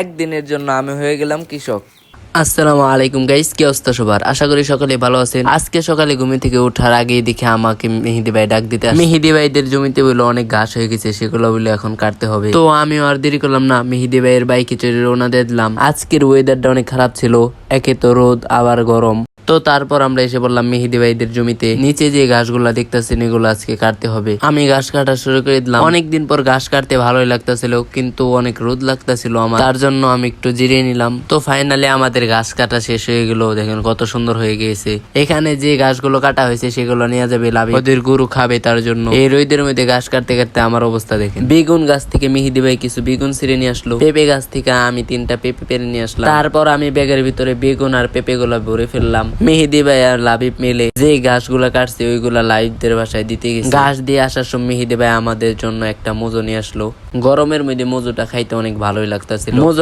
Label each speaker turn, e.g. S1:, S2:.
S1: একদিনের জন্য আমি হয়ে গেলাম কৃষক।
S2: আসসালামু আলাইকুম গাইস, কি অবস্থা সবার? আশা করি সকলে ভালো আছেন। আজকে সকালে ঘুম থেকে ওঠার আগেই দেখে আমাকে মেহেদি ভাই ডাক দিতে আসে। মেহেদি ভাইদের জমিতে বলে অনেক ঘাস হয়ে গেছে, সেগুলো বলে এখন কাটতে হবে। তো আমিও আর দেরি করলাম না, মেহেদি ভাইয়ের বাইকে চড়ে রওনা দিয়ে দিলাম। আজকের ওয়েদারটা অনেক খারাপ ছিল, একে তো রোদ আবার গরম। তো তারপর আমরা এসে বললাম মেহেদি ভাইদের জমিতে। নিচে যে ঘাসগুলা দেখতেছেন এগুলো আজকে কাটতে হবে। আমি ঘাস কাটা শুরু করে দিলাম। অনেকদিন পর ঘাস কাটতে ভালোই লাগতেছিল, কিন্তু অনেক রোদ লাগতেছিল আমার, তার জন্য আমি একটু জিরিয়ে নিলাম। তো ফাইনালি আমাদের ঘাস কাটা শেষ হয়ে গেল। দেখেন কত সুন্দর হয়ে গিয়েছে। এখানে যে ঘাসগুলো কাটা হয়েছে সেগুলো নিয়ে যাবে লাভে, ওদের গরু খাবে, তার জন্য। এই রোদের মধ্যে ঘাস কাটতে কাটতে আমার অবস্থা দেখেন। বেগুন গাছ থেকে মেহেদি ভাই কিছু বেগুন ছিঁড়ে নিয়ে আসলো। পেঁপে গাছ থেকে আমি 3টা পেঁপে পেরে নিয়ে আসলাম। তারপর আমি ব্যাগের ভিতরে বেগুন আর পেঁপে গুলা ভরে ফেললাম। মেহেদি ভাই আর লাবিব মিলে যে ঘাসগুলা কাটছে ওইগুলা লাবিবদের বাসায় দিতে গেছে। ঘাস দিয়ে আসার সময় মেহেদি ভাই আমাদের জন্য একটা মজু নিয়ে আসলো। গরমের মধ্যে মজুটা খাইতে অনেক ভালোই লাগতেছিল।